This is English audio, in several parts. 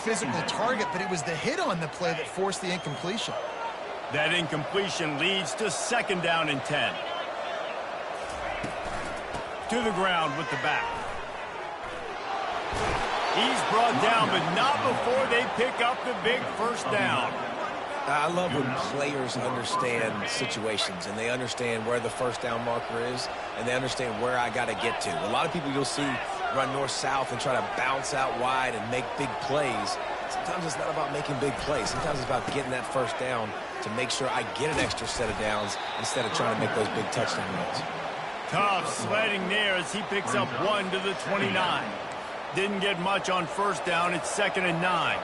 physical target, but it was the hit on the play that forced the incompletion. That incompletion leads to 2nd down and 10. To the ground with the back. He's brought down, but not before they pick up the big 1st down. I love when players understand situations and they understand where the 1st down marker is and they understand where I got to get to. A lot of people you'll see run north-south and try to bounce out wide and make big plays. Sometimes it's not about making big plays. Sometimes it's about getting that 1st down to make sure I get an extra set of downs instead of trying to make those big touchdown runs. Tough sledding there as he picks up 1 to the 29. Didn't get much on 1st down. It's 2nd and 9.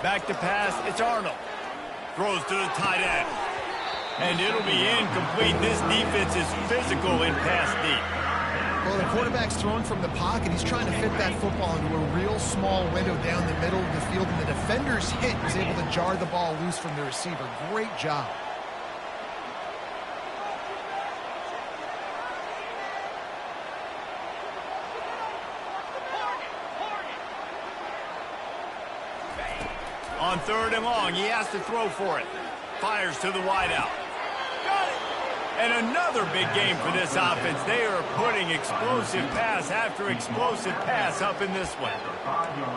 Back to pass, it's Arnold. Throws to the tight end. And it'll be incomplete. This defense is physical in pass deep. Well, the quarterback's throwing from the pocket. He's trying to fit that football into a real small window down the middle of the field, and the defender's hit was able to jar the ball loose from the receiver. Great job. On 3rd and long, he has to throw for it. Fires to the wideout. And another big game for this offense. They are putting explosive pass after explosive pass up in this one.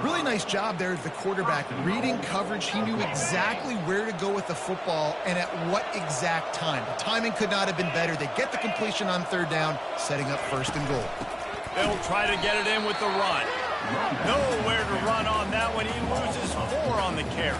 Really nice job there, the quarterback. Reading coverage, he knew exactly where to go with the football and at what exact time. The timing could not have been better. They get the completion on 3rd down, setting up 1st and goal. They'll try to get it in with the run. Nowhere to run on that one. He loses 4 on the carry.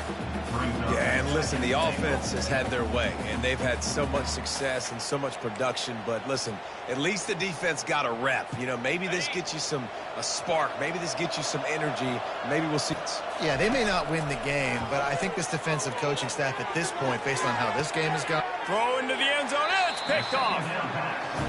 Yeah, and listen, the offense has had their way, and they've had so much success and so much production. But listen, at least the defense got a rep. You know, maybe this gets you a spark. Maybe this gets you some energy. Maybe we'll see. Yeah, they may not win the game, but I think this defensive coaching staff at this point, based on how this game has gone. Throw into the end zone. It's picked off.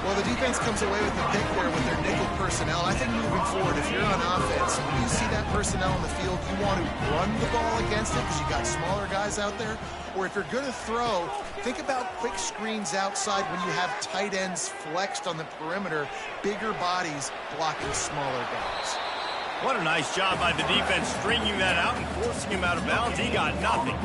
Well, the defense comes away with the pick there with their nickel personnel. I think moving forward, if you're on offense, when you see that personnel on the field, you want to run the ball against it because you got smaller guys out there. Or if you're going to throw, think about quick screens outside when you have tight ends flexed on the perimeter, bigger bodies blocking smaller guys. What a nice job by the defense stringing that out and forcing him out of bounds. He got nothing.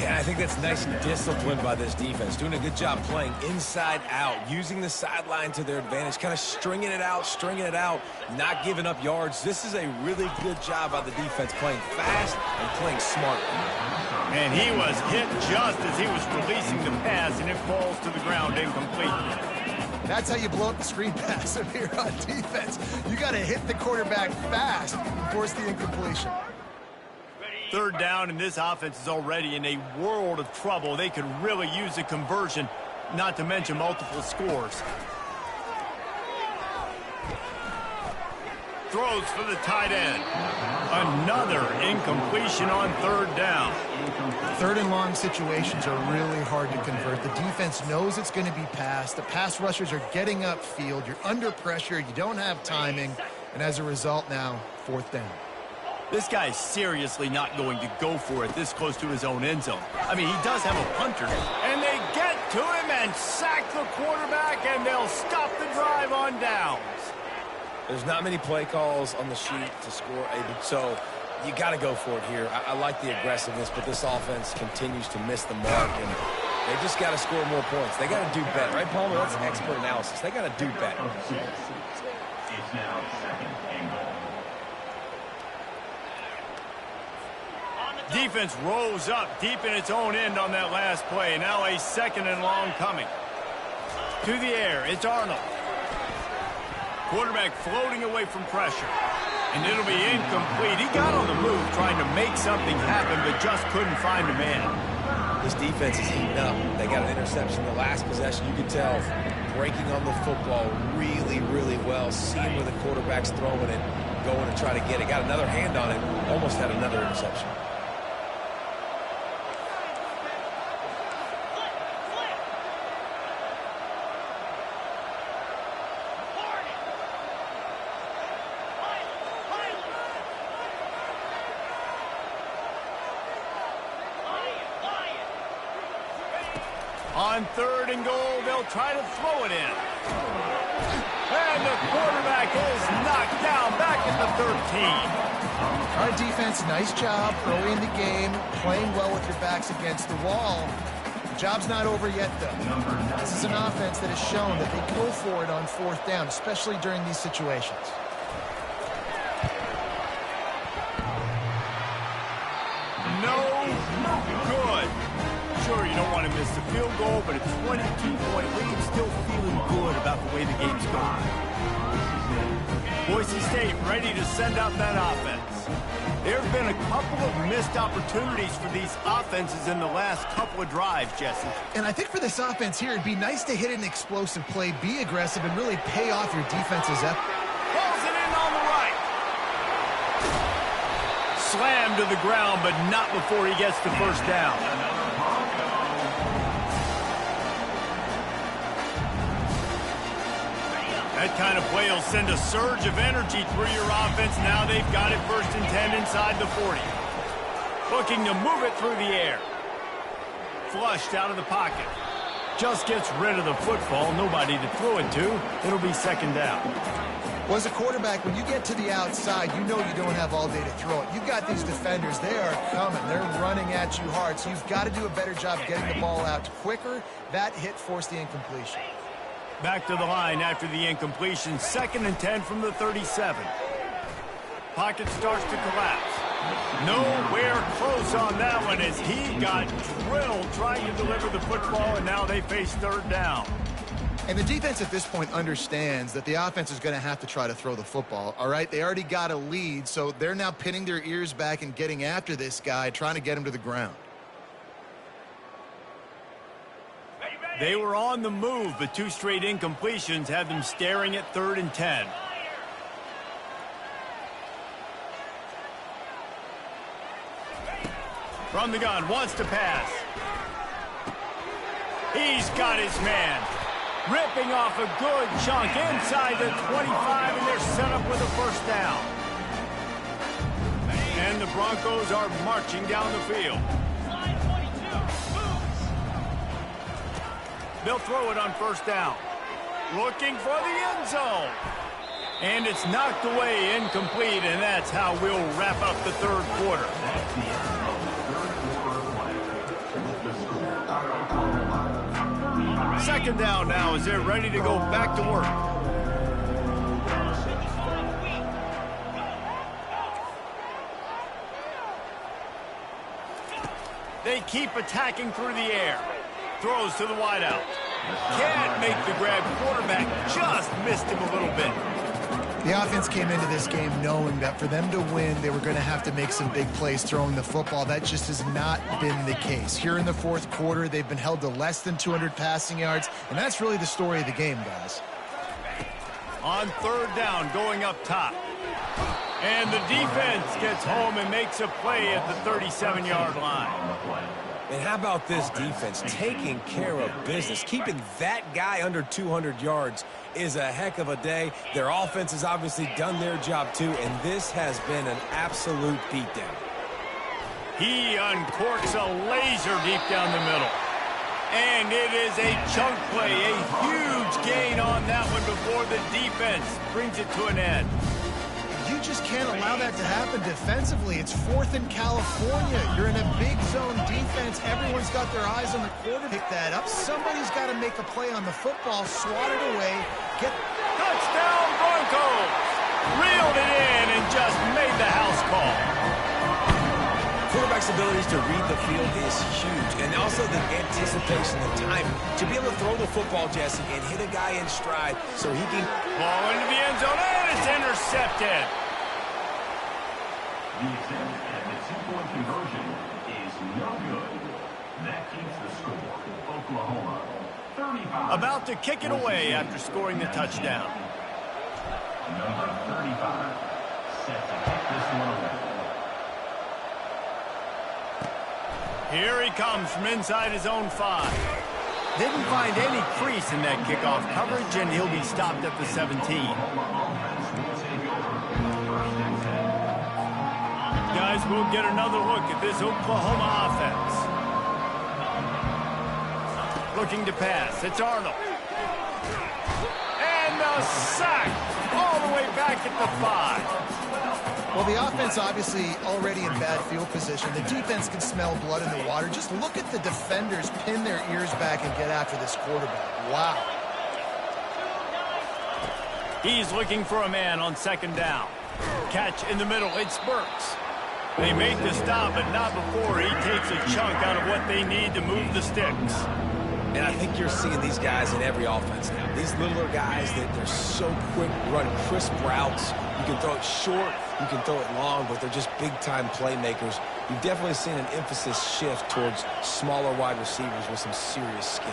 Yeah, I think that's nice and disciplined by this defense. Doing a good job playing inside out, using the sideline to their advantage, kind of stringing it out, not giving up yards. This is a really good job by the defense, playing fast and playing smart. And he was hit just as he was releasing the pass, and it falls to the ground incomplete. That's how you blow up the screen pass if you're on defense. You got to hit the quarterback fast and force the incompletion. 3rd down, and this offense is already in a world of trouble. They could really use a conversion, not to mention multiple scores. Throws for the tight end. Another incompletion on 3rd down. 3rd and long situations are really hard to convert. The defense knows it's going to be passed. The pass rushers are getting upfield. You're under pressure. You don't have timing. And as a result now, 4th down. This guy is seriously not going to go for it this close to his own end zone. I mean, he does have a punter. And they get to him and sack the quarterback, and they'll stop the drive on downs. There's not many play calls on the sheet to score so you got to go for it here. I like the aggressiveness, but this offense continues to miss the mark, and they just got to score more points. They got to do better, right, Palmer? That's expert analysis. They got to do better. Defense rose up deep in its own end on that last play. Now a 2nd and long coming. To the air, it's Arnold. Quarterback floating away from pressure. And it'll be incomplete. He got on the move trying to make something happen, but just couldn't find a man. This defense is heating up. They got an interception the last possession. You could tell breaking on the football really, really well. Seeing where the quarterback's throwing it, going to try to get it. Got another hand on it. Almost had another interception. On 3rd and goal, they'll try to throw it in. And the quarterback is knocked down back at the 13. All right, defense, nice job early in the game, playing well with your backs against the wall. The job's not over yet, though. This is an offense that has shown that they go for it on 4th down, especially during these situations. No good. Sure, you don't want to miss the field goal, but a 22-point lead, still feeling good about the way the game's going. Boise State ready to send out that offense. There have been a couple of missed opportunities for these offenses in the last couple of drives, Jesse. And I think for this offense here, it'd be nice to hit an explosive play, be aggressive, and really pay off your defense's effort. Pulls it in on the right. Slammed to the ground, but not before he gets the first down. That kind of play will send a surge of energy through your offense. Now they've got it 1st and 10 inside the 40. Looking to move it through the air. Flushed out of the pocket. Just gets rid of the football. Nobody to throw it to. It'll be 2nd down. Well, as a quarterback, when you get to the outside, you know you don't have all day to throw it. You've got these defenders. They are coming. They're running at you hard. So you've got to do a better job getting the ball out quicker. That hit forced the incompletion. Back to the line after the incompletion. 2nd and 10 from the 37. Pocket starts to collapse. Nowhere close on that one as he got drilled trying to deliver the football, and now they face 3rd down. And the defense at this point understands that the offense is going to have to try to throw the football, all right? They already got a lead, so they're now pinning their ears back and getting after this guy, trying to get him to the ground. They were on the move, but 2 straight incompletions had them staring at 3rd and 10. From the gun, wants to pass. He's got his man. Ripping off a good chunk inside the 25, and they're set up with a 1st down. And the Broncos are marching down the field. They'll throw it on 1st down. Looking for the end zone. And it's knocked away, incomplete, and that's how we'll wrap up the 3rd quarter. 2nd down now as they're ready to go back to work. They keep attacking through the air. Throws to the wideout. Can't make the grab. Quarterback just missed him a little bit. The offense came into this game knowing that for them to win, they were going to have to make some big plays throwing the football. That just has not been the case. Here in the 4th quarter, they've been held to less than 200 passing yards, and that's really the story of the game, guys. On 3rd down, going up top. And the defense gets home and makes a play at the 37-yard line. And how about this defense taking care of business? Keeping that guy under 200 yards is a heck of a day. Their offense has obviously done their job too, and this has been an absolute beatdown. He uncorks a laser deep down the middle. And it is a chunk play, a huge gain on that one before the defense brings it to an end. You just can't allow that to happen defensively. It's 4th in California. You're in a big zone defense. Everyone's got their eyes on the quarter. Pick that up. Somebody's got to make a play on the football, swat it away, get... Touchdown Broncos! Reeled it in and just made the house call. Quarterback's abilities to read the field is huge, and also the anticipation and timing to be able to throw the football, Jesse, and hit a guy in stride so he can... Ball into the end zone, and it's intercepted. The attempt at the 2-point conversion is no good. That keeps the score. Oklahoma, 35. About to kick it away after scoring the touchdown. Number 35, set to kick this one away. Here he comes from inside his own 5. Didn't find any crease in that kickoff coverage, and he'll be stopped at the 17. Guys, we'll get another look at this Oklahoma offense. Looking to pass. It's Arnold. And the sack all the way back at the 5. Well, the offense obviously already in bad field position. The defense can smell blood in the water. Just look at the defenders pin their ears back and get after this quarterback. Wow. He's looking for a man on second down. Catch in the middle. It's Burks. They make the stop, but not before he takes a chunk out of what they need to move the sticks. And I think you're seeing these guys in every offense now. These littler guys that they're so quick, run crisp routes. You can throw it short, you can throw it long, but they're just big-time playmakers. You've definitely seen an emphasis shift towards smaller wide receivers with some serious skill.